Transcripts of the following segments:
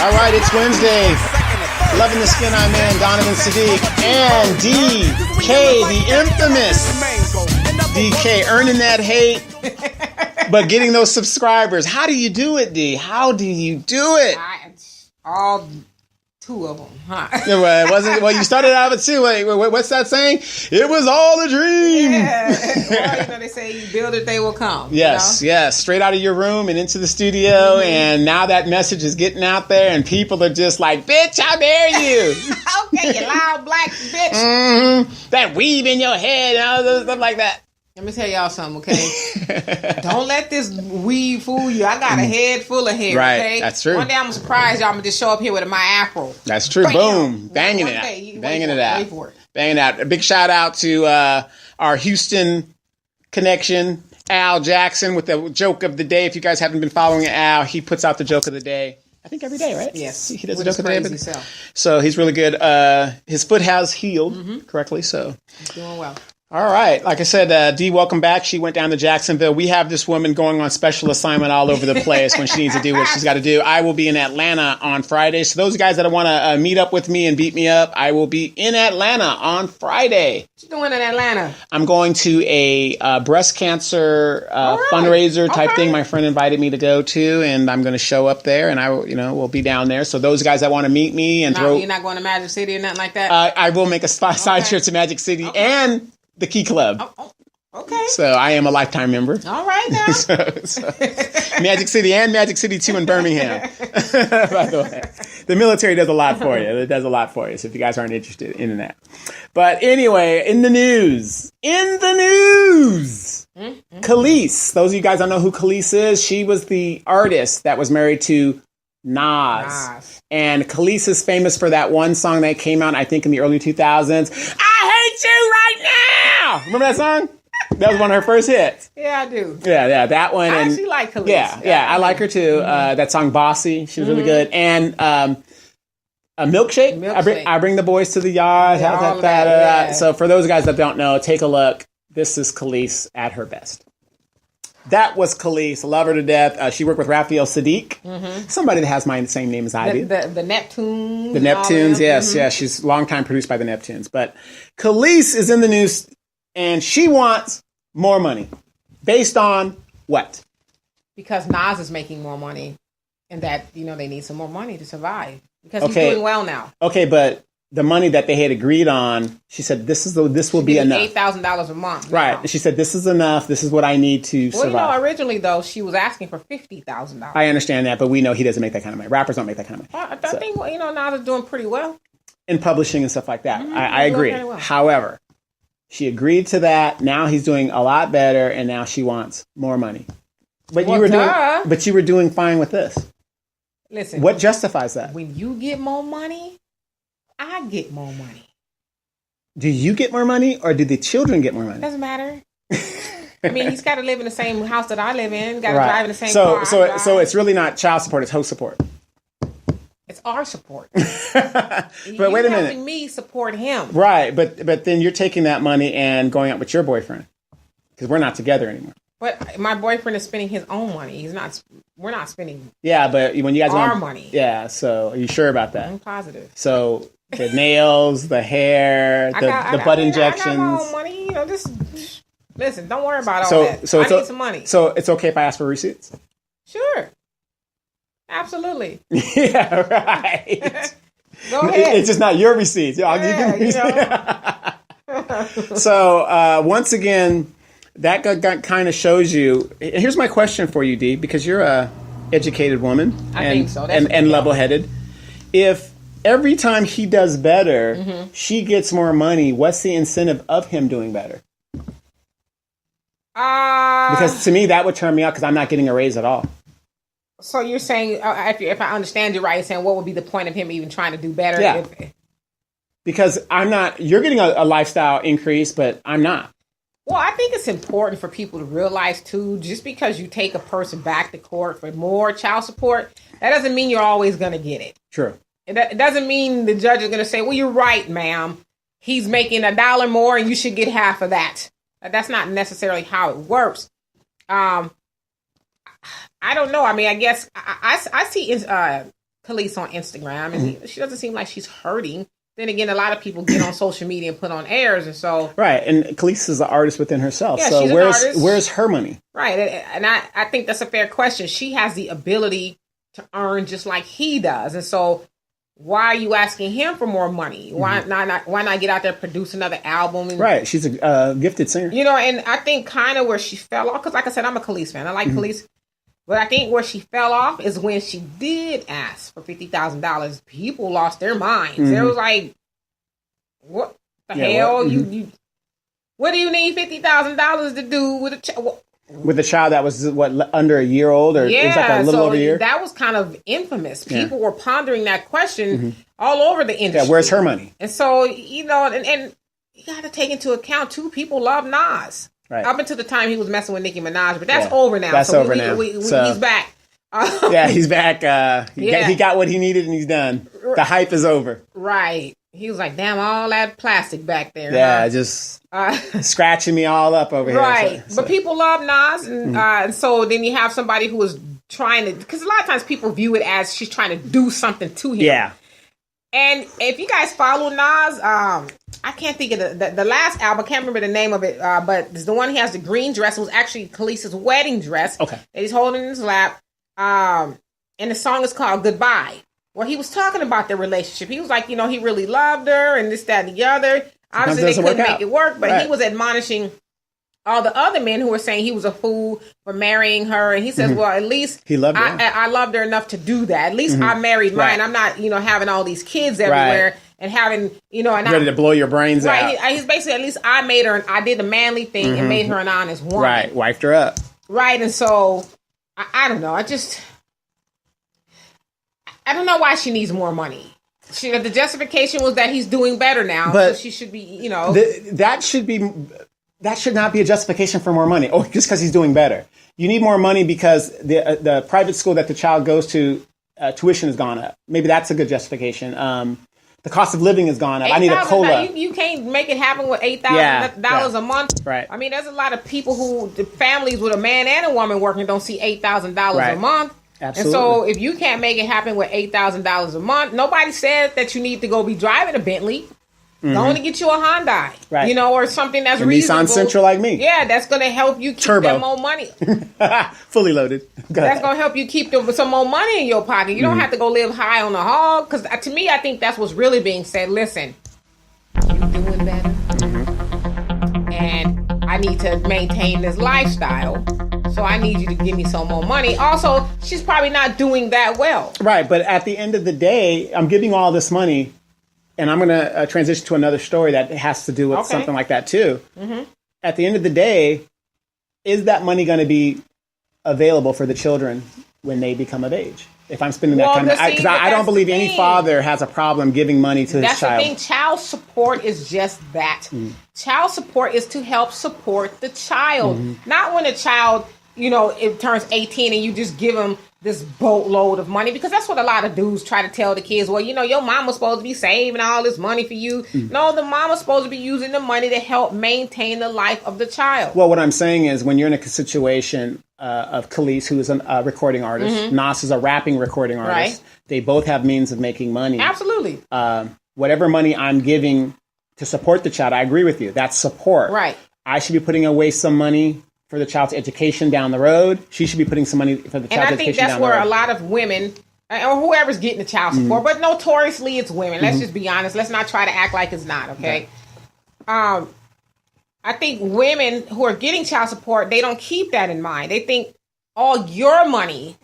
All right, it's Wednesday. Loving the skin I'm in, Donovan Sadiq, and DK, the infamous DK, earning that hate, but getting those subscribers. How do you do it, D? How do you do it? All two of them, huh? Well, you started out with two. Wait, what's that saying? It was all a dream. Yeah. Well, they say you build it, they will come. Yes, yes. Straight out of your room and into the studio, and now that message is getting out there, and people are just like, "Bitch, how dare you?" Okay, you loud black bitch. That weave in your head and all this stuff like that. Let me tell y'all something, okay? Don't let this weave fool you. I got a head full of hair, right, okay? That's true. One day I'm surprised y'all. I'm going to just show up here with my afro. That's true. Bam. Boom. Banging it out. Banging it out. Banging it out. A big shout out to our Houston connection, Al Jackson, with the joke of the day. If you guys haven't been following Al, he puts out the joke of the day. I think every day, right? Yes. He does the joke of the day. So he's really good. His foot has healed correctly, so. He's doing well. All right. Like I said, Dee, welcome back. She went down to Jacksonville. We have this woman going on special assignment all over the place when she needs to do what she's got to do. I will be in Atlanta on Friday. So those guys that want to meet up with me and beat me up, I will be in Atlanta on Friday. What you doing in Atlanta? I'm going to a breast cancer fundraiser type thing. My friend invited me to go to, and I'm going to show up there, and I will be down there. So those guys that want to meet me and you're not going to Magic City or nothing like that? I will make a side trip to Magic City and the Key Club. Okay. So I am a lifetime member. All right now. so Magic City and Magic City 2 in Birmingham. By the way, the military does a lot for you. It does a lot for you. So if you guys aren't interested in that. But anyway, in the news. Kelis. Those of you guys don't know who Kelis is. She was the artist that was married to Nas. And Kelis is famous for that one song that came out, I think, in the early 2000s. I hate you right now. Remember that song? That was one of her first hits. Yeah, I do. Yeah, that one. I actually like Kelis. Yeah, I like her too. That song, Bossy, she was really good. And a milkshake. I bring the boys to the yard. Yeah. So for those guys that don't know, take a look. This is Kelis at her best. That was Kelis. Love her to death. She worked with Raphael Sadiq, somebody that has my same name as I do. The Neptunes. The Neptunes, yes. Yeah, she's longtime produced by the Neptunes. But Kelis is in the news, and she wants more money. Based on what? Because Nas is making more money, and that, they need some more money to survive. Because he's doing well now. Okay, but the money that they had agreed on, she said, this will be enough. $8,000 a month. Right. Now. She said, this is enough. This is what I need to survive. Well, originally, though, she was asking for $50,000. I understand that, but we know he doesn't make that kind of money. Rappers don't make that kind of money. I think, Nas is doing pretty well. In publishing and stuff like that. I agree. Well. However, she agreed to that. Now he's doing a lot better, and now she wants more money. But you were doing fine with this. Listen. What justifies that? When you get more money, I get more money. Do you get more money, or do the children get more money? Doesn't matter. I mean, he's got to live in the same house that I live in. Got to drive in the same car. So it's really not child support; it's host support. It's our support. But wait a minute. Helping me support him. Right, but then you're taking that money and going out with your boyfriend because we're not together anymore. But my boyfriend is spending his own money. We're not spending. Yeah, but when you guys our money. Yeah. So are you sure about that? I'm positive. So the nails, the hair, the butt injections. I got my own money. Just listen. Don't worry about all that. I need some money. So it's okay if I ask for receipts? Sure. Absolutely. Yeah. Right. Go ahead. It's just not your receipts. So once again. That kind of shows you. Here's my question for you, Dee, because you're a educated woman think so. and level-headed. If every time he does better, she gets more money, what's the incentive of him doing better? Because to me, that would turn me off because I'm not getting a raise at all. So you're saying, if I understand you right, you're saying what would be the point of him even trying to do better? Yeah. Because I'm not. You're getting a lifestyle increase, but I'm not. Well, I think it's important for people to realize, too, just because you take a person back to court for more child support, that doesn't mean you're always going to get it. True. It doesn't mean the judge is going to say, well, you're right, ma'am. He's making $1 more and you should get half of that. That's not necessarily how it works. I don't know. I mean, I guess I see Kelis on Instagram, and she doesn't seem like she's hurting. Then again, a lot of people get on social media and put on airs, and so right. And Kelis is an artist within herself. Yeah, so she's an artist. Where's her money? Right, and I think that's a fair question. She has the ability to earn just like he does, and so why are you asking him for more money? Why not get out there and produce another album? Right, she's a gifted singer. You know, and I think kind of where she fell off, because like I said, I'm a Kelis fan. I like Kelis. But I think where she fell off is when she did ask for $50,000. People lost their minds. It was like, what the hell? What do you need $50,000 to do with a child? With a child that was, under a year old? Or it was like a little over a year? That was kind of infamous. People were pondering that question all over the industry. Yeah, where's her money? And so, you know, and you got to take into account, too, people love Nas. Right. Up until the time he was messing with Nicki Minaj, but that's over now. That's over now. He's back. He's back. He got what he needed and he's done. The hype is over. Right. He was like, damn, all that plastic back there. Yeah, just scratching me all up over here. Right. So. But people love Nas. And so then you have somebody who is trying to, because a lot of times people view it as she's trying to do something to him. Yeah. And if you guys follow Nas, I can't think of the last album. I can't remember the name of it, but it's the one he has the green dress. It was actually Kelis's wedding dress. Okay. That he's holding in his lap. And the song is called Goodbye, where he was talking about their relationship. He was like, you know, he really loved her and this, that, and the other. Obviously, they couldn't make it work, but he was admonishing all the other men who were saying he was a fool for marrying her. And he says, well, at least he loved her. I loved her enough to do that. At least I married mine. I'm not, you know, having all these kids everywhere and having, you know, and ready to blow your brains out. He's basically, at least I made her, I did the manly thing and made her an honest woman. Right. Wiped her up. Right. And so, I don't know. I don't know why she needs more money. The justification was that he's doing better now, but so she should be, you know. That should not be a justification for more money. Oh, just because he's doing better. You need more money because the private school that the child goes to, tuition has gone up. Maybe that's a good justification. The cost of living has gone up. I need a COLA. You can't make it happen with $8,000 a month. Right. I mean, there's a lot of people the families with a man and a woman working don't see $8,000 a month. Absolutely. And so if you can't make it happen with $8,000 a month, nobody said that you need to go be driving a Bentley. Going to get you a Hyundai, you know, or something that's reasonable. Nissan Sentra like me. Yeah, that's going to help you keep that more money. Fully loaded. That's going to help you keep some more money in your pocket. You don't have to go live high on the hog. Because to me, I think that's what's really being said. Listen, you're doing better. And I need to maintain this lifestyle. So I need you to give me some more money. Also, she's probably not doing that well. Right. But at the end of the day, I'm giving all this money. And I'm going to transition to another story that has to do with something like that, too. At the end of the day, is that money going to be available for the children when they become of age? If I'm spending that kind of... Because I don't believe any father has a problem giving money to his child. That's the thing. Child support is just that. Child support is to help support the child. Not when a child, you know, it turns 18 and you just give them this boatload of money, because that's what a lot of dudes try to tell the kids. Well, you know, your mama's supposed to be saving all this money for you. No, the mama's supposed to be using the money to help maintain the life of the child. Well, what I'm saying is when you're in a situation of Kelis, who is a recording artist, Nas is a rapping recording artist, they both have means of making money. Absolutely. Whatever money I'm giving to support the child, I agree with you. That's support. Right. I should be putting away some money for the child's education down the road. She should be putting some money for the child's education down the road. And I think that's where a lot of women, or whoever's getting the child support, but notoriously it's women. Let's just be honest. Let's not try to act like it's not, okay? I think women who are getting child support, they don't keep that in mind. They think all your money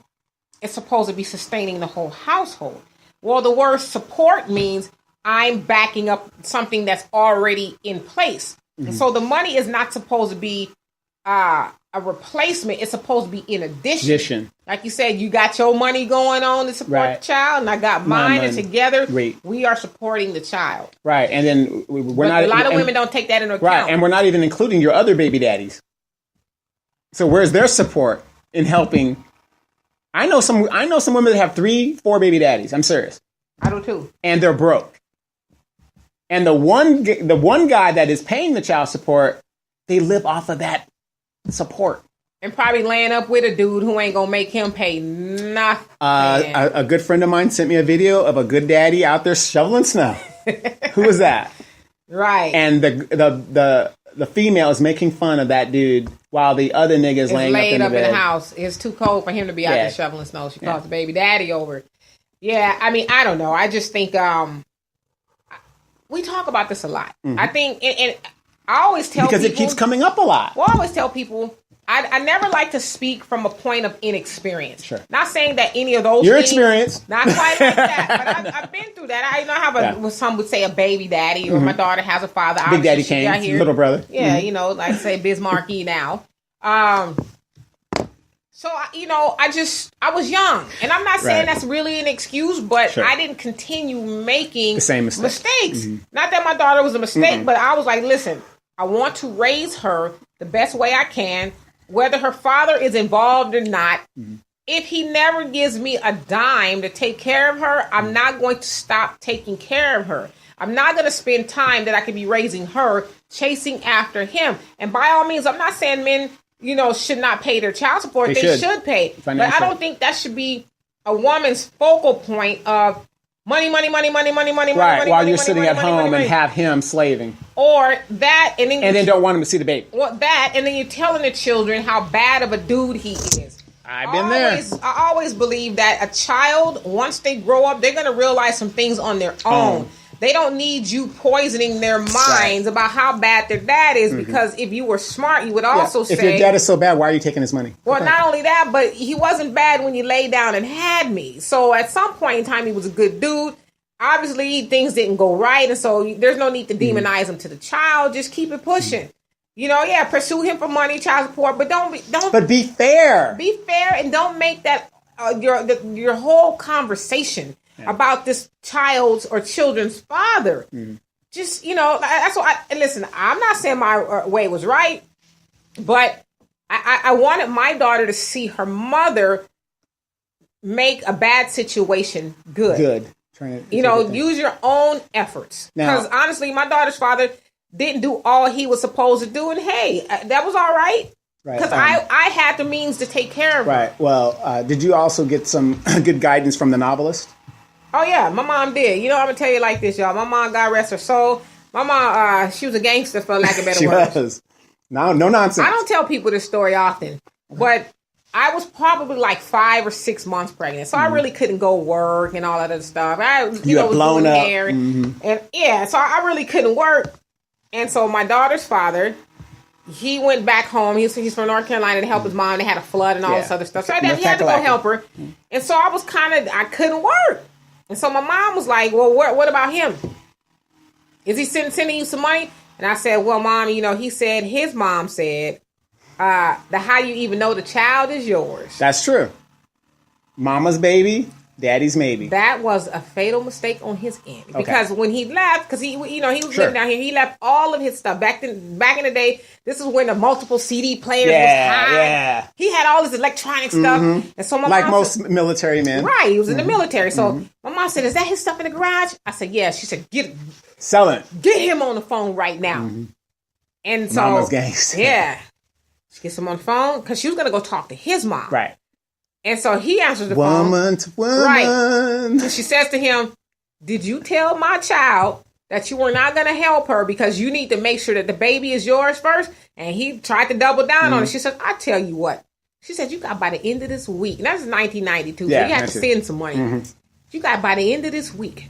is supposed to be sustaining the whole household. Well, the word support means I'm backing up something that's already in place. And so the money is not supposed to be a replacement. It's supposed to be in addition. Like you said, you got your money going on to support the child, and I got mine, and together we are supporting the child. Right, and then we're not. A lot of women don't take that into account. Right, and we're not even including your other baby daddies. So where's their support in helping? I know some women that have 3-4 baby daddies. I'm serious. I do too. And they're broke. And the one guy that is paying the child support, they live off of that support. And probably laying up with a dude who ain't gonna make him pay nothing. A good friend of mine sent me a video of a good daddy out there shoveling snow. Who was that? Right. And the female is making fun of that dude while the other nigga is laying up in the house. It's too cold for him to be out there shoveling snow. She calls the baby daddy over. Yeah, I mean, I don't know. I just think we talk about this a lot. Mm-hmm. I think, and I always tell people... Because it keeps coming up a lot. Well, I always tell people... I never like to speak from a point of inexperience. Sure. Not saying that any of those Your things, experience. Not quite like that, but I've been through that. I have some would say a baby daddy, or my daughter has a father. Big Daddy Kane, little brother. Yeah, like say Bismarcky now. So, I was young. And I'm not saying that's really an excuse, but I didn't continue making the same mistakes. Mm-hmm. Not that my daughter was a mistake, but I was like, listen, I want to raise her the best way I can. Whether her father is involved or not, if he never gives me a dime to take care of her, I'm not going to stop taking care of her. I'm not going to spend time that I could be raising her chasing after him. And by all means, I'm not saying men, should not pay their child support. They should pay. But I don't think that should be a woman's focal point of money. Right, while you're sitting at home and have him slaving. Or that, and then don't want him to see the baby. Well, that, and then you're telling the children how bad of a dude he is. I've been there. I always believe that a child, once they grow up, they're going to realize some things on their own. They don't need you poisoning their minds about how bad their dad is, because if you were smart, you would also say... If your dad is so bad, why are you taking his money? Well, not only that, but he wasn't bad when you laid down and had me. So at some point in time, he was a good dude. Obviously, things didn't go right, and so there's no need to demonize him to the child. Just keep it pushing. Pursue him for money, child support, but don't. But be fair. Be fair, and don't make that your whole conversation about this child's or children's father. Just that's what listen. I'm not saying my way was right, but I wanted my daughter to see her mother make a bad situation good. Use your own efforts. Because honestly, my daughter's father didn't do all he was supposed to do, and hey, that was all right. Because I had the means to take care of her. Right. Well, did you also get some good guidance from the novelist? Oh yeah, my mom did. I'm gonna tell you like this, y'all. My mom, God rest her soul. My mom, she was a gangster, for lack of better words. She was. No nonsense. I don't tell people this story often, but I was probably like 5 or 6 months pregnant, so I really couldn't go work and all that other stuff. You had was blown doing up, hair and so I really couldn't work. And so my daughter's father, he went back home. He's from North Carolina to help his mom. They had a flood and all this other stuff, so he had to go help her. And so I couldn't work. And so my mom was like, "Well, what about him? Is he sending you some money?" And I said, "Well, Mom, his mom said." How you even know the child is yours. That's true. Mama's baby, daddy's maybe. That was a fatal mistake on his end. Because when he left, because he was living down here, he left all of his stuff. Back in the day, this is when the multiple CD players was high. Yeah. He had all this electronic stuff. And so my mom most military men. Right, he was in the military. So my mom said, "Is that his stuff in the garage?" I said, "Yeah." She said, Sell it. Get him on the phone right now. And so Mama's gangster. Yeah. She gets him on the phone because she was going to go talk to his mom. Right. And so he answers the phone. Woman to woman. Right. And she says to him, "Did you tell my child that you were not going to help her because you need to make sure that the baby is yours first?" And he tried to double down on it. She said, "I tell you what." She said, "You got by the end of this week." And that's 1992. So you have to send some money. You got by the end of this week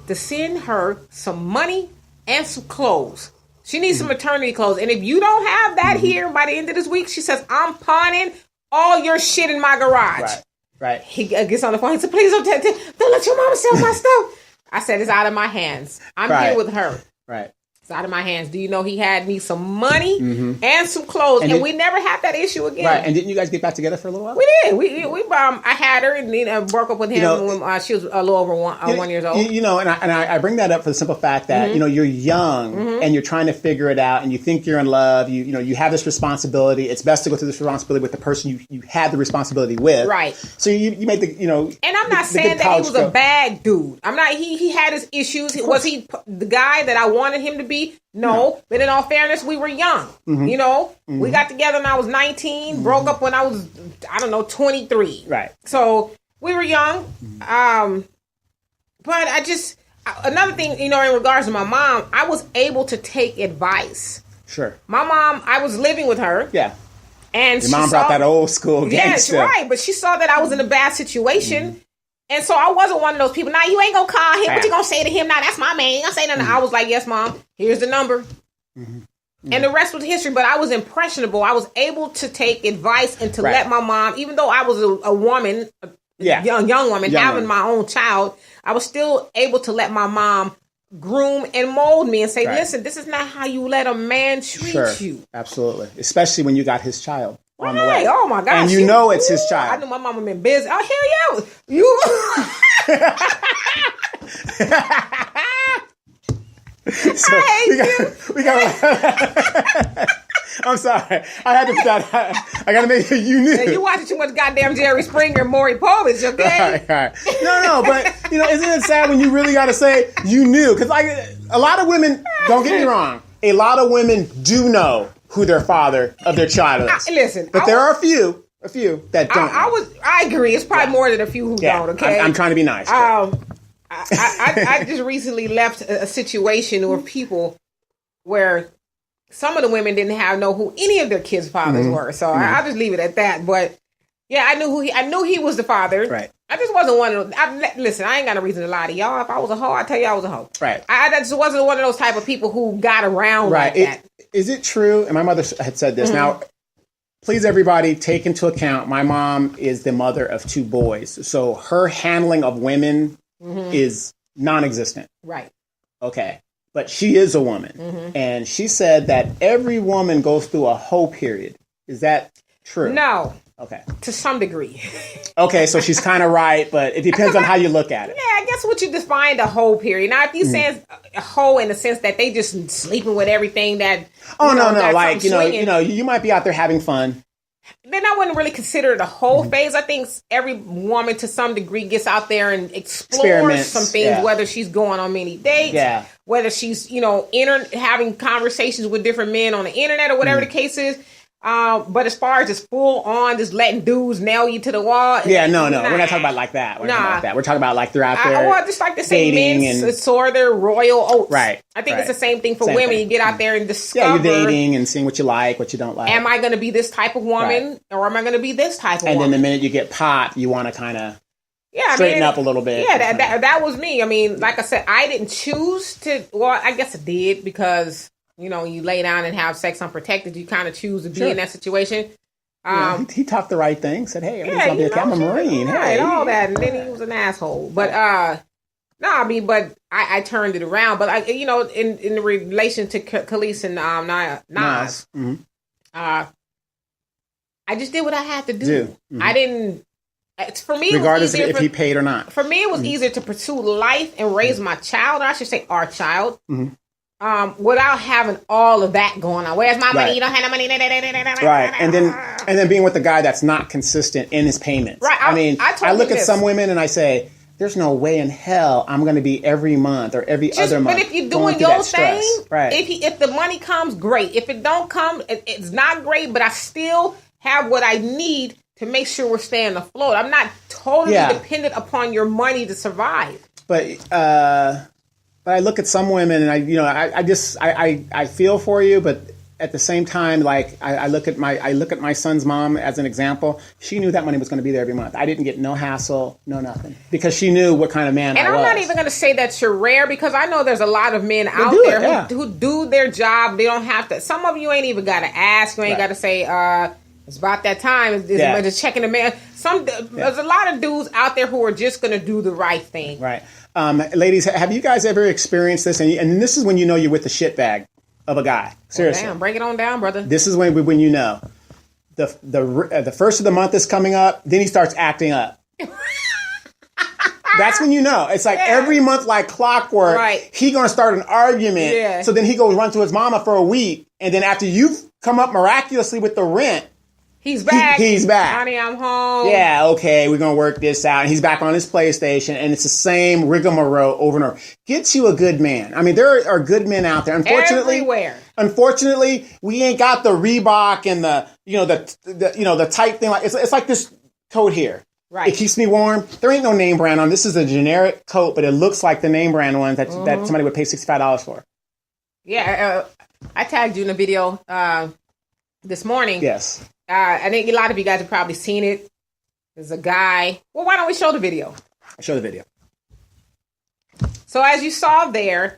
to send her some money and some clothes. She needs some maternity clothes. And if you don't have that here by the end of this week, she says, "I'm pawning all your shit in my garage." Right. He gets on the phone. He said, "Please don't let your mama sell my stuff." I said, "It's out of my hands. I'm here with her." Right. It's out of my hands. Do you know he had me some money and some clothes, and we never had that issue again. Right. And didn't you guys get back together for a little while? We did. We I had her and broke up with him when she was a little over 1 year old. And I bring that up for the simple fact that you're young and you're trying to figure it out, and you think you're in love. You have this responsibility. It's best to go through this responsibility with the person you had the responsibility with. Right. So you made the And I'm not saying that he was a bad dude. I'm not. He had his issues. Was he the guy that I wanted him to be? be? No. But in all fairness, we were young. You know, we got together when I was 19, broke up when I was, 23. Right. So we were young. But another thing, in regards to my mom, I was able to take advice. Sure. My mom, I was living with her. Yeah. And your mom brought that old school gangster. Yes, right. But she saw that I was in a bad situation. And so I wasn't one of those people. Now, you ain't going to call him. What you going to say to him? Now, that's my man. You going to say nothing. I was like, yes, Mom. Here's the number. And the rest was history. But I was impressionable. I was able to take advice and to let my mom, even though I was a woman, young woman, having my own child, I was still able to let my mom groom and mold me and say, listen, this is not how you let a man treat you. Absolutely. Especially when you got his child. On the way. Oh my gosh. And you know it's his child. I knew my mama been busy. Oh, hell yeah. You. So we got I'm sorry. I had to put that. I got to make sure you knew. Hey, you watching too much goddamn Jerry Springer and Maury Povich, okay? Right. No, but, isn't it sad when you really got to say you knew? Because a lot of women, don't get me wrong, a lot of women do know who their father of their child is. Listen, but there are a few that don't. I agree. It's probably more than a few who don't. Okay, I'm trying to be nice. I just recently left a situation where people where some of the women didn't know who any of their kids' fathers were. So I'll just leave it at that. But yeah, I knew he was the father. Right. I just wasn't one of those. Listen, I ain't got no reason to lie to y'all. If I was a hoe, I'd tell you I was a hoe. Right. I just wasn't one of those type of people who got around like that. Is it true? And my mother had said this. Now, please, everybody, take into account my mom is the mother of 2 boys. So her handling of women is non-existent. Right. Okay. But she is a woman. And she said that every woman goes through a hoe period. Is that true? No. Okay. To some degree. Okay, so she's kind of right, but it depends on how you look at it. Yeah, I guess what you define a hoe period. Now, if you say a hoe in the sense that they just sleeping with everything that... Oh, no. Like, you might be out there having fun. Then I wouldn't really consider it a whole phase. I think every woman to some degree gets out there and explores some things, whether she's going on many dates, whether she's, having conversations with different men on the internet or whatever the case is. But as far as just full on, just letting dudes nail you to the wall. Yeah, no. We're not talking about like that. We're talking about like they're out there. Well, just like to say men soar their royal oats. Right. I think it's the same thing for women. You get out there and discover. Yeah, you're dating and seeing what you like, what you don't like. Am I going to be this type of woman or am I going to be this type of woman? And then the minute you get popped, you want to kind of straighten up a little bit. Yeah, that was me. I mean, like I said, I didn't choose to. Well, I guess I did because... you lay down and have sex unprotected. You kind of choose to be in that situation. He talked the right thing. Said, "Hey, I'm a Marine." Hey, and all that, and then he was an asshole. But but I turned it around. But in relation to Kelis and Nas, I just did what I had to do. I didn't. It's for me, regardless of if he paid or not. For me, it was easier to pursue life and raise my child. Or I should say, our child. Without having all of that going on. Where's my money? You don't have no money. Right. And then being with the guy that's not consistent in his payments. Right. I look at some women and I say, there's no way in hell I'm going to be every month or every other month. But if you're doing your thing, right. if the money comes, great. If it don't come, it's not great, but I still have what I need to make sure we're staying afloat. I'm not totally dependent upon your money to survive. But I look at some women and I feel for you, but at the same time, like I look at my son's mom as an example. She knew that money was going to be there every month. I didn't get no hassle, no nothing, because she knew what kind of man I was. And I'm not even going to say that you're rare, because I know there's a lot of men out there who do their job. They don't have to. Some of you ain't even got to ask. You ain't got to say, it's about that time. It's just checking the mail. There's a lot of dudes out there who are just going to do the right thing. Right. Ladies, have you guys ever experienced this? And this is when you know you're with the shitbag of a guy. Seriously. Damn, break it on down, brother. This is when you know. The first of the month is coming up, then he starts acting up. That's when you know. It's like every month, like clockwork, he going to start an argument. Yeah. So then he goes run to his mama for a week. And then after you've come up miraculously with the rent, He's back. He's back. Honey, I'm home. Yeah, okay, we're going to work this out. And he's back on his PlayStation, and it's the same rigmarole over and over. Get you a good man. I mean, there are good men out there. Unfortunately, we ain't got the Reebok and the tight thing. Like it's like this coat here. Right. It keeps me warm. There ain't no name brand on. This is a generic coat, but it looks like the name brand ones that somebody would pay $65 for. Yeah, I tagged you in a video this morning. Yes. I think a lot of you guys have probably seen it. There's a guy. Well, why don't we show the video? Show the video. So as you saw there,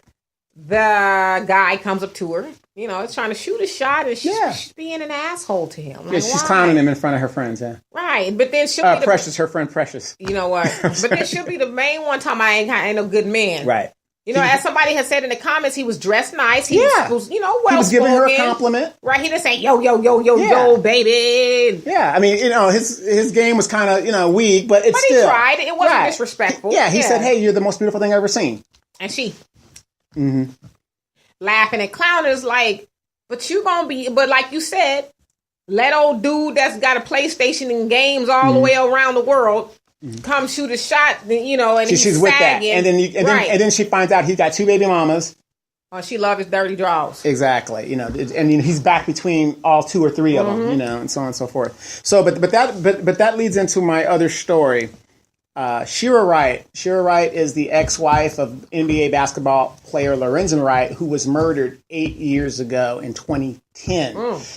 the guy comes up to her. You know, is trying to shoot a shot, and she's being an asshole to him. Like, she's clowning him in front of her friends. Yeah. Right, but then she'll be Precious, her friend Precious. You know what? But then she'll be the main one talking I ain't no good man. Right. You know, as somebody has said in the comments, he was dressed nice. He was well he was giving her a compliment. Right. He didn't say, yo, baby. Yeah. I mean, his game was kind of, weak, but he tried. It wasn't disrespectful. Yeah. He said, hey, you're the most beautiful thing I've ever seen. And she laughing and clowning is like, but like you said, let old dude that's got a PlayStation and games all the way around the world come shoot a shot, and she's with that, and then she finds out he's got 2 baby mamas. Oh, she loves his dirty draws. Exactly, and he's back between all 2 or 3 of them, and so on and so forth. So, but that leads into my other story. Shira Wright. Shira Wright is the ex-wife of NBA basketball player Lorenzen Wright, who was murdered 8 years ago in 2010.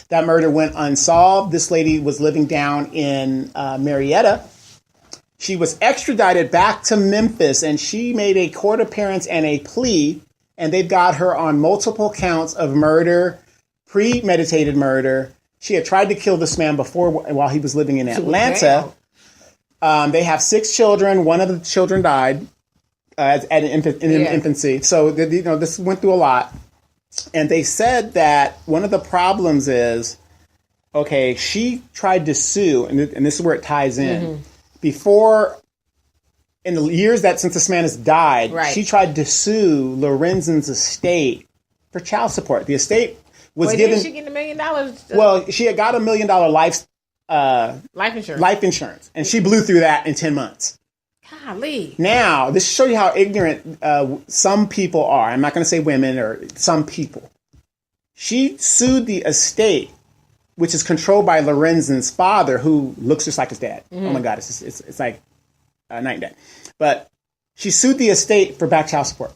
That murder went unsolved. This lady was living down in Marietta. She was extradited back to Memphis, and she made a court appearance and a plea, and they've got her on multiple counts of murder, premeditated murder. She had tried to kill this man before while he was living in Atlanta. They have 6 children. One of the children died in infancy. So, this went through a lot. And they said that one of the problems is, she tried to sue, and this is where it ties in. Before, in the years since this man has died, she tried to sue Lorenzen's estate for child support. The estate was given. Did she get $1 million? Well, she had got $1 million life insurance, and she blew through that in 10 months. Golly. Now, this shows you how ignorant some people are. I'm not going to say women or some people. She sued the estate, which is controlled by Lorenzen's father, who looks just like his dad. Oh my God, it's like night and day. But she sued the estate for back child support.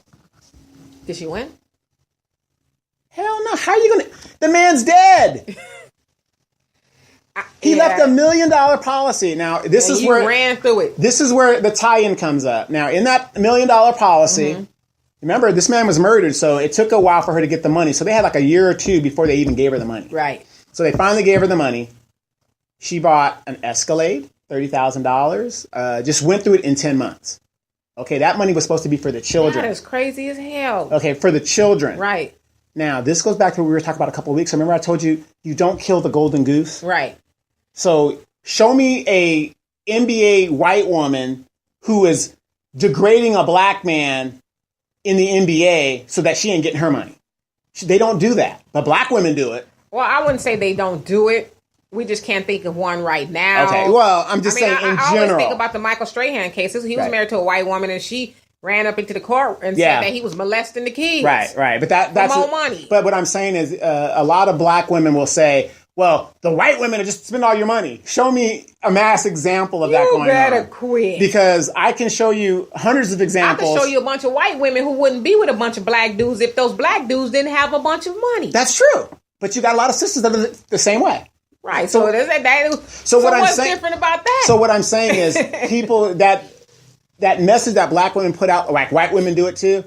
Did she win? Hell no. How are you going to? The man's dead. He left $1 million policy. Now, this is where ran through it. This is where the tie-in comes up. Now, in that $1 million policy, remember, this man was murdered, so it took a while for her to get the money. So they had like a year or 2 before they even gave her the money. Right. So they finally gave her the money. She bought an Escalade, $30,000. Just went through it in 10 months. Okay, that money was supposed to be for the children. That is crazy as hell. Okay, for the children. Right. Now, this goes back to what we were talking about a couple of weeks. Remember I told you, you don't kill the golden goose? Right. So show me a NBA white woman who is degrading a black man in the NBA so that she ain't getting her money. They don't do that, but black women do it. Well, I wouldn't say they don't do it. We just can't think of one right now. Okay, well, I'm just saying in general. I always think about the Michael Strahan cases. He was married to a white woman, and she ran up into the court and said that he was molesting the kids. Right. But that's more money. But what I'm saying is, a lot of black women will say, "Well, the white women just spend all your money." Show me a mass example of that going on. You better quit. Because I can show you hundreds of examples. I can show you a bunch of white women who wouldn't be with a bunch of black dudes if those black dudes didn't have a bunch of money. That's true. But you got a lot of sisters that are the same way. Right. So what's different about that? So what I'm saying is people that message that black women put out, like white women do it too,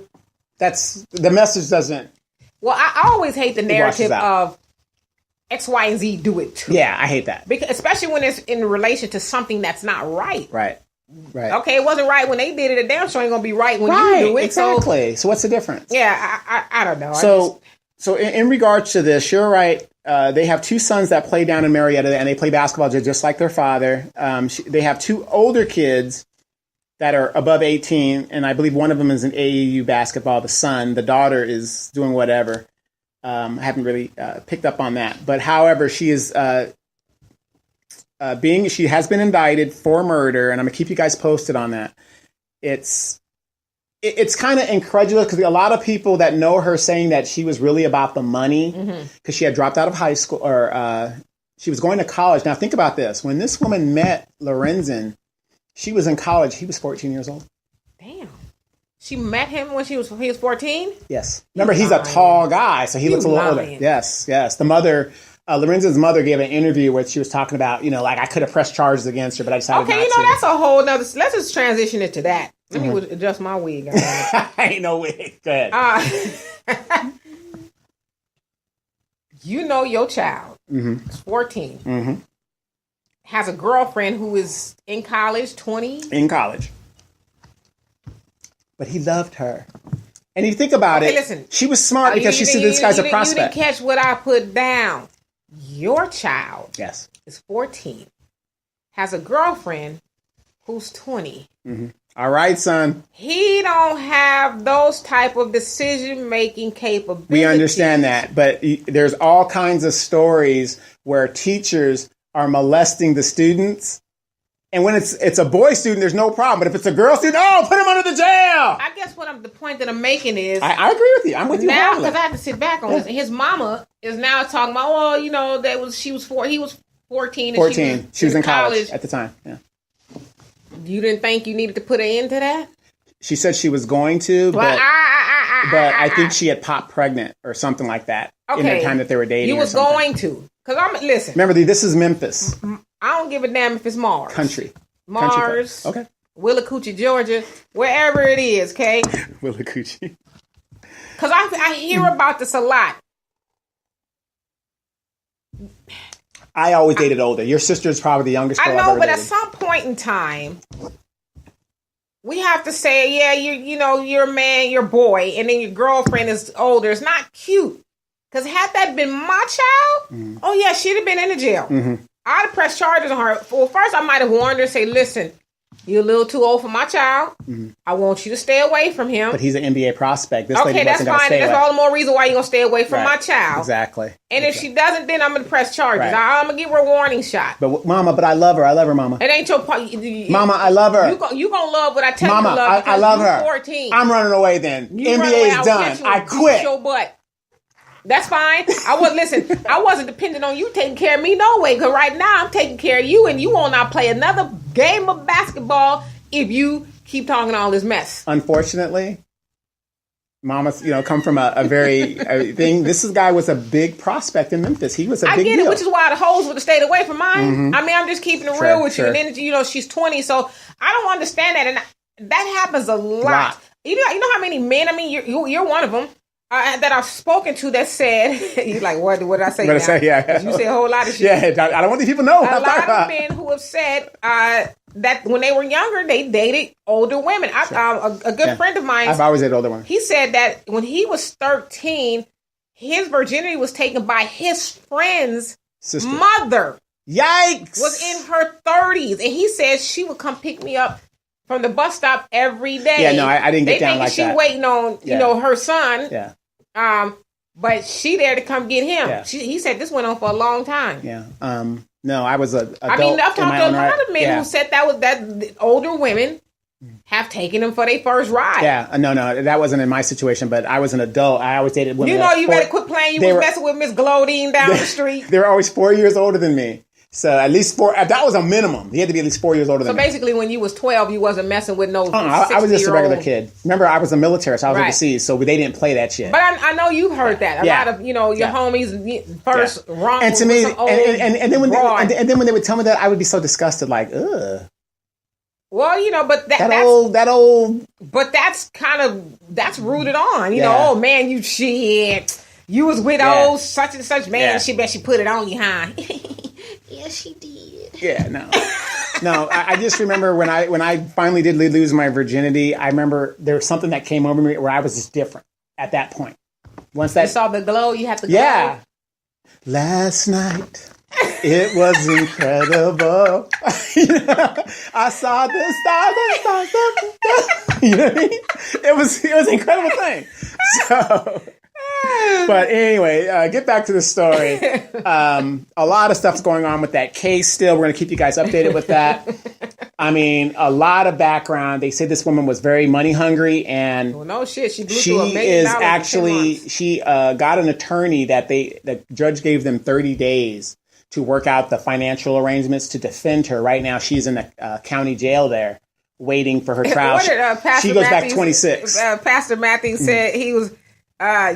the message doesn't. Well, I always hate the narrative of X, Y, and Z do it too. Yeah, I hate that. Because especially when it's in relation to something that's not right. Right. Okay, it wasn't right when they did it. A damn sure ain't gonna be right when you do it. Exactly. So what's the difference? Yeah, I don't know. So in regards to this, you're right. They have 2 sons that play down in Marietta, and they play basketball just like their father. They have 2 older kids that are above 18, and I believe one of them is in AAU basketball, the son. The daughter is doing whatever. I haven't really picked up on that. But however, she is she has been indicted for murder, and I'm gonna keep you guys posted on that. It's kind of incredulous because a lot of people that know her saying that she was really about the money because she had dropped out of high school or she was going to college. Now think about this: when this woman met Lorenzen, she was in college. He was 14 years old. Damn. She met him when he was 14? Yes. Remember, he's a tall guy, so he looks a little older. Yes. The mother, Lorenzen's mother gave an interview where she was talking about, like, I could have pressed charges against her, but I decided not to. Okay, that's a whole nother... Let's just transition it to that. Let me adjust my wig. Ain't no wig. Go ahead. Your child is 14. Has a girlfriend who is in college, 20? In college. But he loved her. And you think about it, listen, she was smart because she said this guy's a prospect. You didn't catch what I put down. Your child is 14, has a girlfriend who's 20. All right, son. He don't have those type of decision-making capabilities. We understand that. But there's all kinds of stories where teachers are molesting the students. And when it's a boy student, there's no problem. But if it's a girl student, put him under the jail. I guess the point that I'm making is... I agree with you. I'm with you now, because I had to sit back on this. His mama is now talking about, he was 14 and she was in college at the time. Yeah. You didn't think you needed to put an end to that? She said she was going to, but I think she had popped pregnant or something like that in the time that they were dating. You was going to. Because listen. Remember, this is Memphis. I don't give a damn if it's Mars. Country. Mars. Okay. Willacoochee, Georgia. Wherever it is, okay? Willacoochee. Because I hear about this a lot. I always dated older. Your sister's probably the youngest girl I know, I've ever but dated. at some point in time, we have to say, yeah, you're a man, you're a boy, and then your girlfriend is older. It's not cute. Because had that been my child, oh yeah, she'd have been in the jail. I'd have pressed charges on her. Well, first I might have warned her and say, listen, you're a little too old for my child. I want you to stay away from him. But he's an NBA prospect. This lady that's fine. That's all the more reison why you're going to stay away from my child. Exactly. And if she doesn't, then I'm going to press charges. Right. I'm going to give her a warning shot. But Mama, I love her. I love her, Mama. It ain't your... Mama, I love her. You going to love what I tell Mama, you to love. I love her. 14. I'm running away then. NBA is done. I quit. Your butt. That's fine. I wasn't dependent on you taking care of me no way. Because right now I'm taking care of you, and you will not play another game of basketball if you keep talking all this mess. Unfortunately, Mama's come from a very thing. This guy was a big prospect in Memphis. He was a big deal. I get it, which is why the hoes would have stayed away from mine. I mean, I'm just keeping it real with you. And then she's 20, so I don't understand that, and that happens a lot. You know how many men? I mean, you're one of them. That I've spoken to that said, you're like, what did I say? You say a whole lot of shit. Yeah, I don't want these people to know. A lot of men who have said that when they were younger, they dated older women. A good friend of mine. I've always dated older women. He said that when he was 13, his virginity was taken by his friend's mother. Yikes! Was in her 30s. And he says she would come pick me up from the bus stop every day. Yeah, no, I didn't get down like that. She waiting on, her son. Yeah. But she there to come get him. Yeah. He said this went on for a long time. Yeah. No, I was a. I mean, I've talked to a lot of men who said that older women have taken them for their first ride. Yeah. No, that wasn't in my situation. But I was an adult. I always dated women. You better quit playing. You was messing with Miss Glodine down the street. They were always 4 years older than me. So at least 4. That was a minimum. He had to be at least 4 years older than me. So basically, when you was 12, you wasn't messing with no. I was just a regular kid. Remember, I was a military, so I was overseas, so they didn't play that shit. But I know you've heard that. A lot of your homies first wrong. And to me, and then when they would tell me that, I would be so disgusted, like, ugh. Well, but that old. But that's rooted on. Oh man, you shit. You was with old such and such man. She bet she put it on you, huh? Yeah, she did. Yeah, no. I just remember when I finally did lose my virginity. I remember there was something that came over me where I was just different at that point. Once that you saw the glow, you had the glow. Yeah. Last night. It was incredible. I saw the stars. You know what I mean? It was an incredible thing. So But anyway, get back to the story. A lot of stuff's going on with that case still. We're going to keep you guys updated with that. I mean, a lot of background. They said this woman was very money hungry, and well, no shit, she blew she through $1 million is actually she got an attorney that the judge gave them 30 days to work out the financial arrangements to defend her. Right now, she's in the county jail there, waiting for her trial. She goes back 26. Pastor Matthews said he was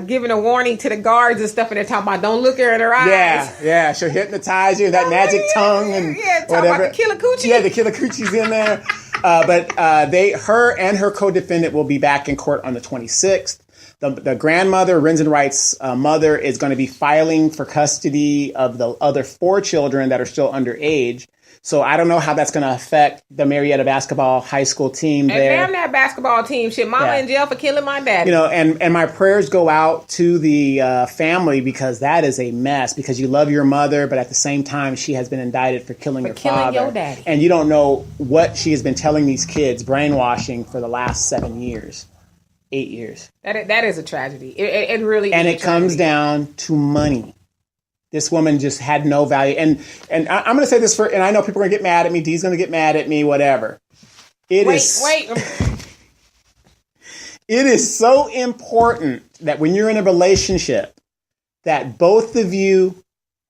giving a warning to the guards and stuff, and they're talking about don't look her in her eyes. Yeah, she'll hypnotize you, that magic tongue and talking whatever. About the killer coochie. Yeah, the killer coochie's in there. But her and her co-defendant will be back in court on the 26th. The grandmother, Renzen Wright's mother, is going to be filing for custody of the other 4 children that are still underage. So I don't know how that's going to affect the Marietta basketball high school team there. And damn that basketball team. Shit, mama in jail for killing my daddy. You know, and my prayers go out to the family, because that is a mess, because you love your mother, but at the same time, she has been indicted for killing your father. Your daddy. And you don't know what she has been telling these kids, brainwashing for the last 7 years. 8 years. That is a tragedy. It really and is. And it comes down to money. This woman just had no value. And I'm going to say this and I know people are going to get mad at me. Dee's going to get mad at me, whatever. It is so important that when you're in a relationship, that both of you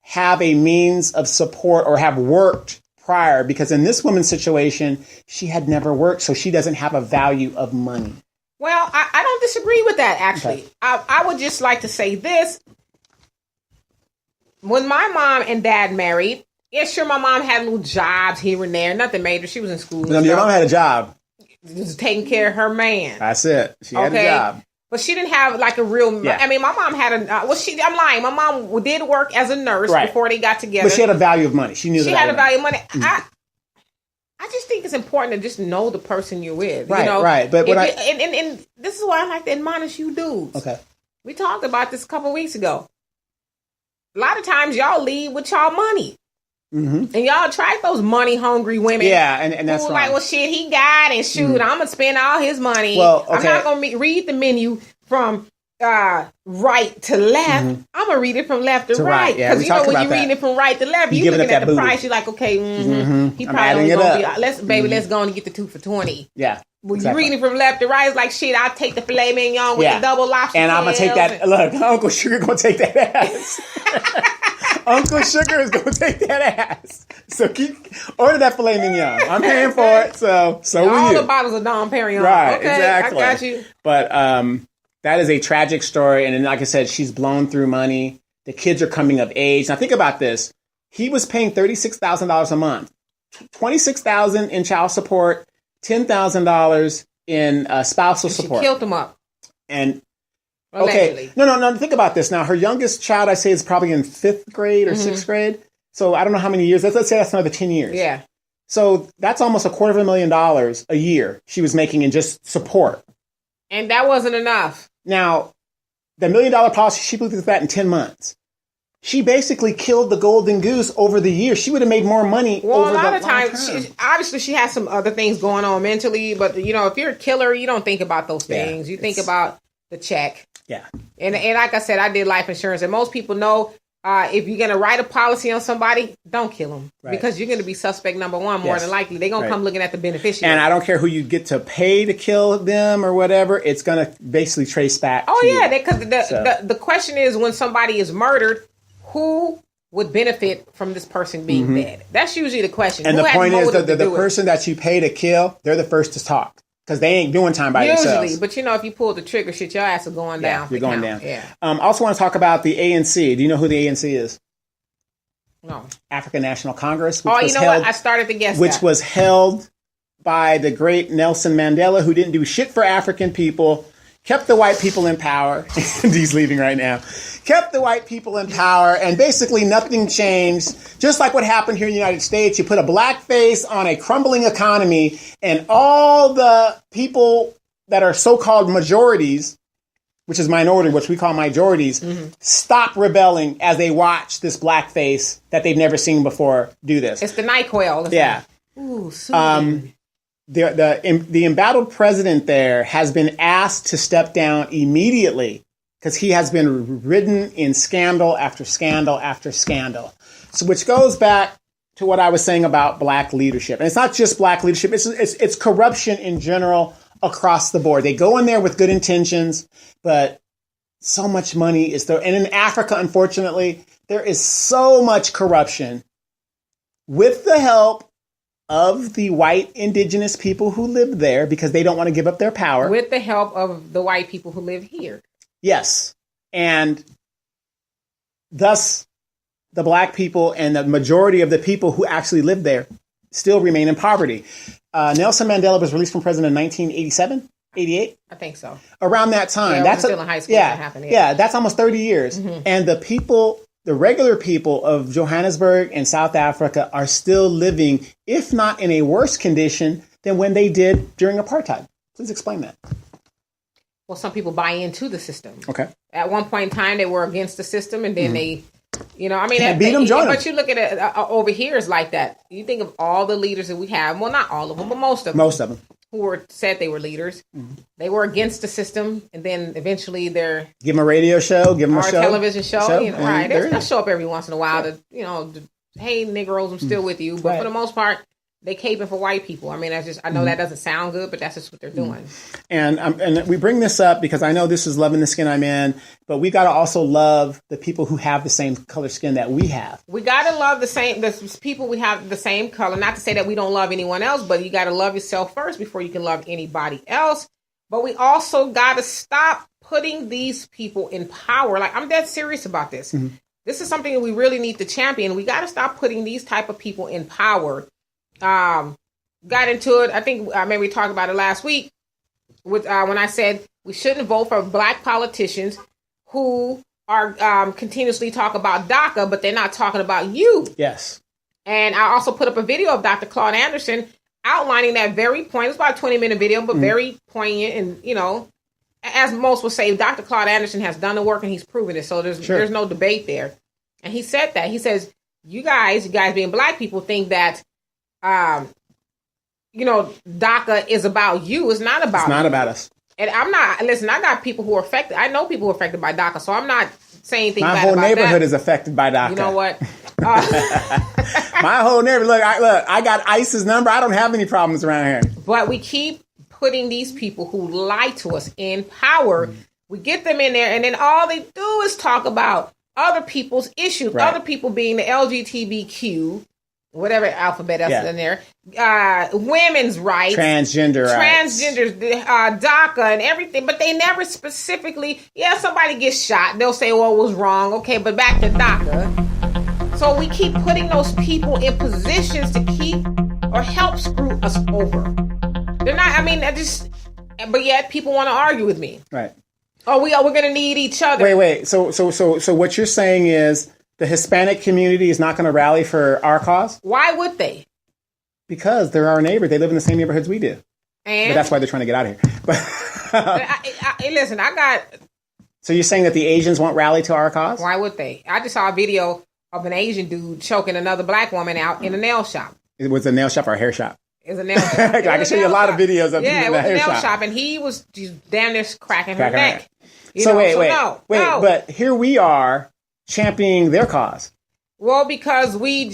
have a means of support or have worked prior. Because in this woman's situation, she had never worked, so she doesn't have a value of money. Well, I don't disagree with that, actually. Okay. I would just like to say this. When my mom and dad married, yeah, sure, my mom had little jobs here and there. Nothing major. She was in school. No, your mom had a job. Just taking care of her man. That's it. She had a job. But she didn't have like a real... Yeah. I mean, my mom had a... I'm lying. My mom did work as a nurse before they got together. But she had a value of money. She had a value of money. Mm-hmm. I just think it's important to just know the person you're with. Right, you know? right. But and this is why I like to admonish you dudes. Okay. We talked about this a couple weeks ago. A lot of times y'all lead with y'all money. Mm-hmm. And y'all attract those money-hungry women. Yeah, and that's who like, well, shit, he got it. Shoot, I'm going to spend all his money. Well, okay. I'm not going to read the menu from right to left. Mm-hmm. I'm going to read it from left to right. Because, you know, when you're reading it from right to left, you're looking at the price. You're like, okay, he probably only going to be... Let's go and get the 2 for $20. Yeah. When you're reading from left to right, it's like, shit, I'll take the filet mignon with the double lobster. And I'm going to take that. Look, Uncle Sugar going to take that ass. Uncle Sugar is going to take that ass. So order that filet mignon. I'm paying for it. So will you. All the bottles of Dom Perignon. Right, okay, exactly. I got you. But that is a tragic story. And then, like I said, she's blown through money. The kids are coming of age. Now, think about this. He was paying $36,000 a month. $26,000 in child support. $10,000 in spousal support. She killed him up. And okay, no. Think about this. Now, her youngest child, I say, is probably in 5th grade or 6th grade. So I don't know how many years. Let's say that's another 10 years. Yeah. So that's almost $250,000 a year she was making in just support. And that wasn't enough. Now, the $1 million policy, she blew through that in 10 months. She basically killed the golden goose over the years. She would have made more money over the long term. Well, a lot of times, obviously, she has some other things going on mentally. But, you know, if you're a killer, you don't think about those things. You think about the check. Yeah. And like I said, I did life insurance. And most people know if you're going to write a policy on somebody, don't kill them. Right. Because you're going to be suspect number one more than likely. They're going to come looking at the beneficiary. And I don't care who you get to pay to kill them or whatever. It's going to basically trace back to you. Because the question is, when somebody is murdered, who would benefit from this person being dead? That's usually the question. And the point is that the person that you pay to kill, they're the first to talk. Because they ain't doing time by themselves. Usually, but you know, if you pull the trigger, shit, your ass is going down. You're going down. Yeah. Also want to talk about the ANC. Do you know who the ANC is? No. African National Congress. What? I started to guess which was held by the great Nelson Mandela, who didn't do shit for African people, kept the white people in power. He's leaving right now. Kept the white people in power, and basically nothing changed. Just like what happened here in the United States, you put a black face on a crumbling economy, and all the people that are so-called majorities, which is minority, which we call majorities, stop rebelling as they watch this black face that they've never seen before do this. It's the NyQuil. Yeah. Ooh, so the embattled president there has been asked to step down immediately because he has been ridden in scandal after scandal after scandal. So, which goes back to what I was saying about black leadership. And it's not just black leadership, it's corruption in general across the board. They go in there with good intentions, but so much money is there. And in Africa, unfortunately, there is so much corruption with the help of the white indigenous people who live there because they don't want to give up their power. With the help of the white people who live here. Yes. And thus, the black people and the majority of the people who actually live there still remain in poverty. Nelson Mandela was released from prison in 1987, 88? I think so. Around that time. Yeah, that's still in high school. Yeah, that happened, yeah, that's almost 30 years. Mm-hmm. And the people, the regular people of Johannesburg and South Africa are still living, if not in a worse condition than when they did during apartheid. Please explain that. Well, some people buy into the system. Okay. At one point in time, they were against the system, and then they, you know, I mean, beat them, join them. But you look at it over here, it's like that. You think of all the leaders that we have. Well, not all of them, but most of them. Most of them. Who said they were leaders. Mm-hmm. They were against the system, and then eventually they're... Give them a radio show, give them a show. Television show. You know, right. They'll show up every once in a while to, you know, hey, Negroes, I'm still with you. But for the most part, they caping for white people. I mean, I know that doesn't sound good, but that's just what they're doing. And we bring this up because I know this is loving the skin I'm in, but we got to also love the people who have the same color skin that we have. We got to love the people we have the same color. Not to say that we don't love anyone else, but you got to love yourself first before you can love anybody else. But we also got to stop putting these people in power. Like, I'm dead serious about this. Mm-hmm. This is something that we really need to champion. We got to stop putting these type of people in power. Got into it. I think maybe we talked about it last week with when I said we shouldn't vote for black politicians who are continuously talk about DACA, but they're not talking about you. Yes. And I also put up a video of Dr. Claude Anderson outlining that very point. It was about a 20-minute video, but very poignant. And, you know, as most will say, Dr. Claude Anderson has done the work and he's proven it. So there's no debate there. And he said that. He says, you guys being black people think that you know, DACA is about you. It's not about us. And I'm not, listen, I got people who are affected. I know people who are affected by DACA, so I'm not saying anything bad about that. My whole neighborhood is affected by DACA. You know what? My whole neighborhood, look, I got ICE's number. I don't have any problems around here. But we keep putting these people who lie to us in power. We get them in there, and then all they do is talk about other people's issues, other people being the LGBTQ, whatever alphabet else is in there, women's rights, transgenders, DACA and everything, but they never specifically, somebody gets shot, they'll say, well, it was wrong, okay, but back to DACA. So we keep putting those people in positions to keep or help screw us over. They're not, I mean, but yet people want to argue with me. Right. Oh, we're going to need each other. Wait. So what you're saying is, the Hispanic community is not going to rally for our cause? Why would they? Because they're our neighbors. They live in the same neighborhoods we do. And? But that's why they're trying to get out of here. Listen, I got... So you're saying that the Asians won't rally to our cause? Why would they? I just saw a video of an Asian dude choking another black woman out in a nail shop. It was a nail shop or a hair shop? It was a nail shop. I can show you a lot of videos of it was a nail shop. shop, and he was just damn near cracking her neck. Wait, but here we are championing their cause. Well, because we've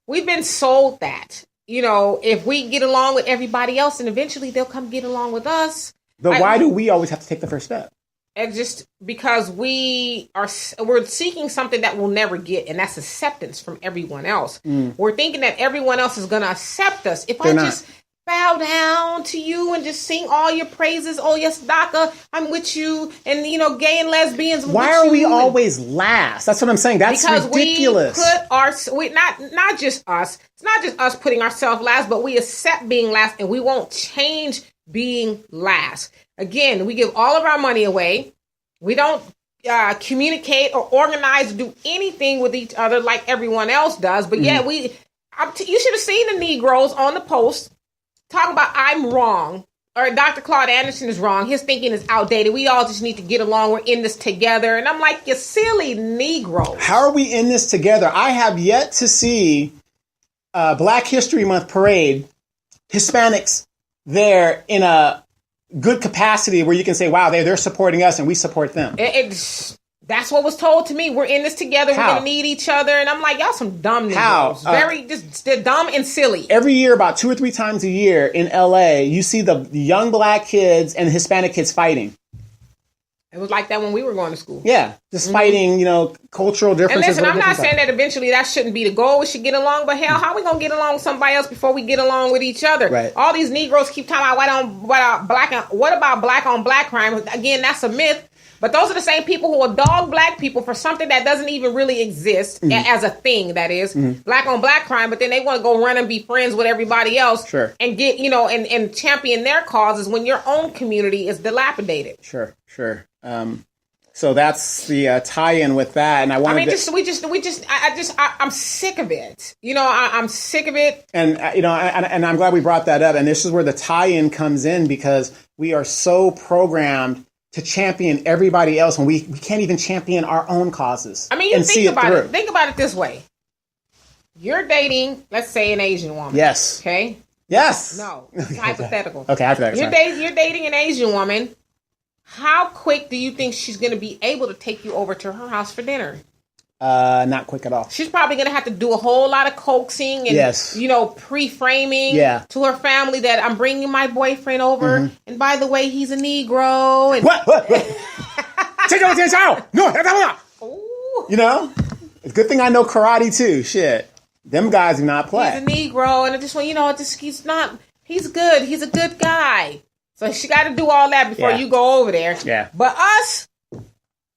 been sold that, you know, if we get along with everybody else, and eventually they'll come get along with us. But why do we always have to take the first step? It's just because we're seeking something that we'll never get, and that's acceptance from everyone else. We're thinking that everyone else is going to accept us. If I just bow down to you and just sing all your praises. Oh, yes, DACA, I'm with you. And, you know, gay and lesbians. Why are we always last? That's what I'm saying. That's ridiculous. Because not just us. It's not just us putting ourselves last, but we accept being last, and we won't change being last. Again, we give all of our money away. We don't communicate or organize or do anything with each other like everyone else does. But you should have seen the Negroes on the post talking about I'm wrong, or Dr. Claude Anderson is wrong. His thinking is outdated. We all just need to get along. We're in this together. And I'm like, you silly Negroes. How are we in this together? I have yet to see Black History Month parade, Hispanics there in a good capacity where you can say, wow, they're supporting us and we support them. That's what was told to me. We're in this together. How? We're going to need each other. And I'm like, y'all some dumb niggas. How? They're dumb and silly. Every year, about 2 or 3 times a year in LA, you see the young black kids and Hispanic kids fighting. It was like that when we were going to school. Yeah, just fighting, cultural differences. And listen, I'm not saying that eventually that shouldn't be the goal. We should get along, but hell, how are we gonna get along with somebody else before we get along with each other? Right. All these Negroes keep talking about what about black on black crime? Again, that's a myth. But those are the same people who will dog black people for something that doesn't even really exist as a thing. That is black on black crime. But then they want to go run and be friends with everybody else, sure, and get and champion their causes when your own community is dilapidated. Sure. So that's the tie-in with that, and I'm sick of it. I'm sick of it. And and I'm glad we brought that up. And this is where the tie-in comes in, because we are so programmed to champion everybody else when we can't even champion our own causes. I mean, think about it. Think about it this way: you're dating, let's say, an Asian woman. Yes. Okay. Yes. No. It's hypothetical. Okay. Hypothetical. You're dating an Asian woman. How quick do you think she's going to be able to take you over to her house for dinner? Not quick at all. She's probably going to have to do a whole lot of coaxing and, pre-framing to her family that I'm bringing my boyfriend over. Mm-hmm. And by the way, he's a Negro. And what? No. It's a good thing I know karate too. Shit. Them guys do not play. He's a Negro. And I just want, he's good. He's a good guy. So she got to do all that before you go over there. Yeah. But us,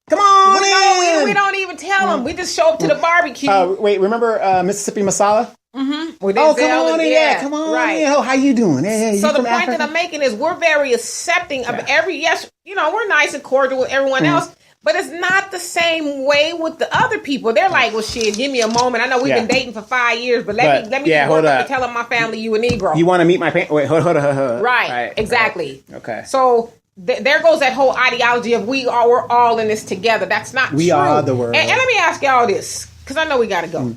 come on, we don't even tell them. We just show up to the barbecue. Wait, remember Mississippi Masala? Mm-hmm. Come on in. Come on right. in. How you doing? Hey, so the point Africa? That I'm making is we're very accepting of we're nice and cordial with everyone else. But it's not the same way with the other people. They're like, well, shit, give me a moment. I know we've been dating for 5 years, but let me work up and tell my family you a Negro. You want to meet my parents? Wait, hold. Right, exactly. Right. Okay. So there goes that whole ideology of we're all in this together. That's not true. We are the world. And let me ask y'all this, because I know we got to go.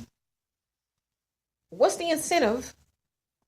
What's the incentive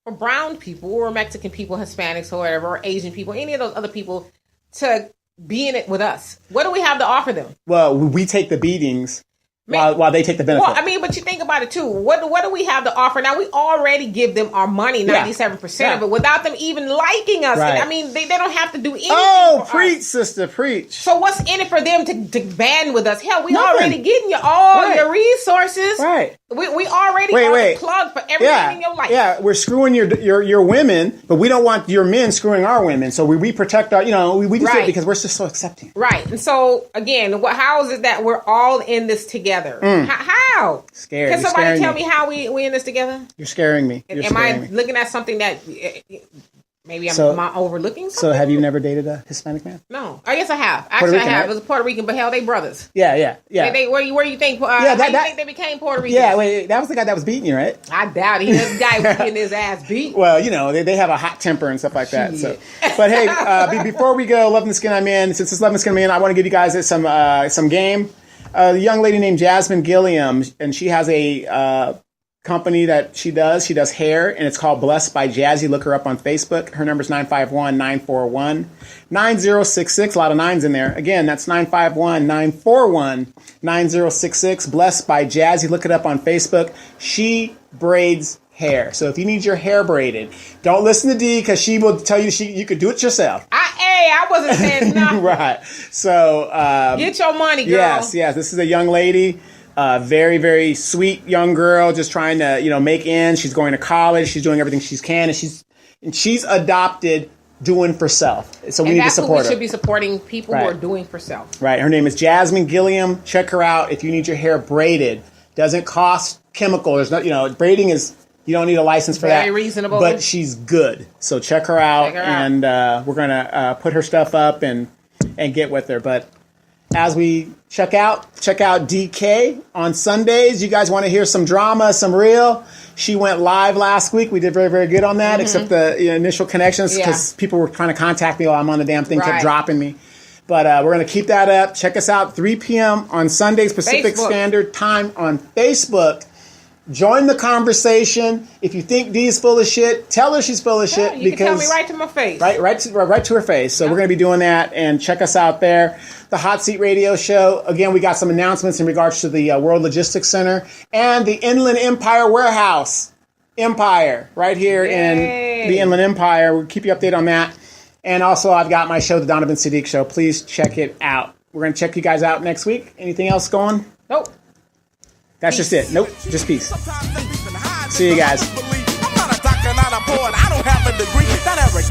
for brown people or Mexican people, Hispanics or whatever, or Asian people, any of those other people to be in it with us? What do we have to offer them? Well, we take the beatings while they take the benefit. Well, I mean, but you think about it too. What do we have to offer? Now, we already give them our money, 97% of it, without them even liking us. Right. And, I mean, they don't have to do anything. Oh, preach, sister, preach. So what's in it for them to band with us? Hell, we already getting you all your resources. Right. We already are the plug for everything in your life. Yeah, we're screwing your women, but we don't want your men screwing our women. So we protect our, we just do it because we're just so accepting. Right. And so, again, how is it that we're all in this together? How? Scared. Can somebody tell me how we in this together? You're scaring me. Am I looking at something that maybe I'm overlooking something? So have you never dated a Hispanic man? No. I guess I have. Actually, I have. It was a Puerto Rican, but hell, they brothers. Yeah. Where you think? How do you think they became Puerto Ricans? Yeah, wait, that was the guy that was beating you, right? I doubt it. The guy was getting his ass beat. Well, they have a hot temper and stuff like that. So, but hey, before we go, Love and Skin I'm in. Since it's Love and Skin I'm in, I want to give you guys some game. A young lady named Jasmine Gilliam, and she has a company that she does hair, and it's called Blessed by Jazzy. Look her up on Facebook. Her number's 951-941-9066. A lot of nines in there. Again, that's 951-941-9066. Blessed by Jazzy. Look it up on Facebook. She braids hair. So if you need your hair braided, don't listen to Dee, because she will tell you you could do it yourself. I wasn't saying nothing. Right. So get your money, girl. Yes. This is a young lady. Very, very sweet young girl, just trying to, make ends. She's going to college. She's doing everything she can, and she's adopted doing for self. So we need to support her. We should be supporting people who are doing for self. Right. Her name is Jasmine Gilliam. Check her out if you need your hair braided. Doesn't cost chemical. There's no, braiding is. You don't need a license for that. Very reasonable. But she's good. So check her out. And we're going to put her stuff up and get with her. But as we check out DK on Sundays. You guys want to hear some drama, some real? She went live last week. We did very, very good on that, except the initial connections, because people were trying to contact me while I'm on the damn thing, kept dropping me. But we're going to keep that up. Check us out 3 p.m. on Sundays, Pacific Standard Time on Facebook. Join the conversation. If you think Dee's full of shit, tell her she's full of shit. You can tell me right to my face. Right to her face. So we're going to be doing that, and check us out there. The Hot Seat Radio Show. Again, we got some announcements in regards to the World Logistics Center and the Inland Empire Warehouse. Empire, right here in the Inland Empire. We'll keep you updated on that. And also, I've got my show, The Donovan Siddiq Show. Please check it out. We're going to check you guys out next week. Anything else going? Nope. That's just it. Nope. Just peace. See you guys. I'm not a doctor, not a poet. I don't have a degree. That ever